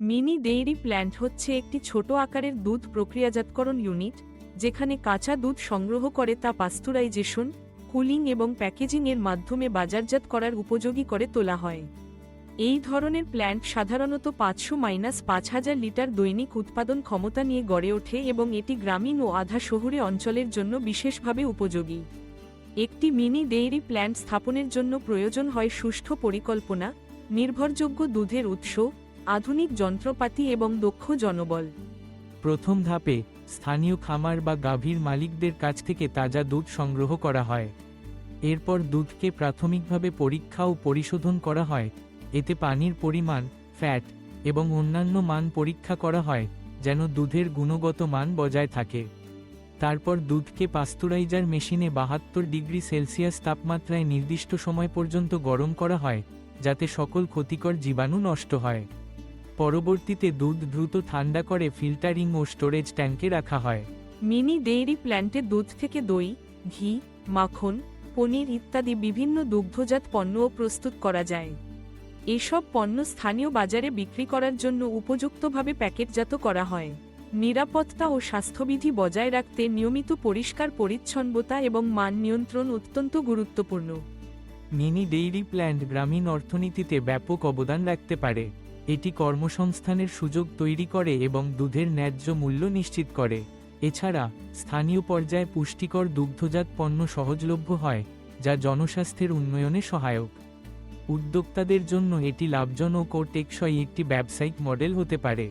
Mini dairy plant হচ্ছে একটি ছোট আকারের দুধ প্রক্রিয়াজাতকরণ ইউনিট, যেখানে কাঁচা দুধ সংগ্রহ করে তা পাস্তুরাইজেশন, কুলিং এবং প্যাকেজিং এর মাধ্যমে বাজারজাত করার উপযোগী করে তোলা হয়। এই ধরনের প্ল্যান্ট সাধারণত 500-5000 লিটার দৈনিক উৎপাদন ক্ষমতা নিয়ে গড়ে ওঠে এবং এটি গ্রামীণ ও আধা শহুরে অঞ্চলের জন্য বিশেষভাবে উপযোগী। একটি মিনি ডেইরি প্ল্যান্ট স্থাপনের জন্য প্রয়োজন হয় সুষ্ঠু পরিকল্পনা, নির্ভরযোগ্য দুধের উৎস, আধুনিক যন্ত্রপাতি এবং দক্ষ জনবল। প্রথম ধাপে স্থানীয় খামার বা গাভীর মালিকদের কাছ থেকে তাজা দুধ সংগ্রহ করা হয়। এরপর দুধকে প্রাথমিকভাবে পরীক্ষা ও পরিশোধন করা হয়, এতে পানির পরিমাণ, ফ্যাট এবং অন্যান্য মান পরীক্ষা করা হয় যেন দুধের গুণগত মান বজায় থাকে। তারপর দুধকে পাস্তুরাইজার মেশিনে 72 ডিগ্রি সেলসিয়াস তাপমাত্রায় নির্দিষ্ট সময় পর্যন্ত গরম করা হয়, যাতে সকল ক্ষতিকর জীবাণু নষ্ট হয়। পরবর্তীতে দুধ দ্রুত ঠান্ডা করে ফিল্টারিং ও স্টোরেজ ট্যাঙ্কে রাখা হয়। মিনি ডেইরি প্ল্যান্টে দুধ থেকে দই, ঘি, মাখন, পনির ইত্যাদি বিভিন্ন দুগ্ধজাত পণ্যও প্রস্তুত করা যায়। এসব পণ্য স্থানীয় বাজারে বিক্রি করার জন্য উপযুক্তভাবে প্যাকেটজাত করা হয়। নিরাপত্তা ও স্বাস্থ্যবিধি বজায় রাখতে নিয়মিত পরিষ্কার পরিচ্ছন্নতা এবং মান নিয়ন্ত্রণ অত্যন্ত গুরুত্বপূর্ণ। মিনি ডেইরি প্ল্যান্ট গ্রামীণ অর্থনীতিতে ব্যাপক অবদান রাখতে পারে। এটি কর্মসংস্থানের সুযোগ তৈরি করে এবং দুধের ন্যায্য মূল্য নিশ্চিত করে। এছাড়া স্থানীয় পর্যায়ে পুষ্টিকর দুগ্ধজাত পণ্য সহজলভ্য হয়, যা জনস্বাস্থ্যের উন্নয়নে সহায়ক। উদ্যোক্তাদের জন্য এটি লাভজনক ও টেকসই একটি ব্যবসায়িক মডেল হতে পারে।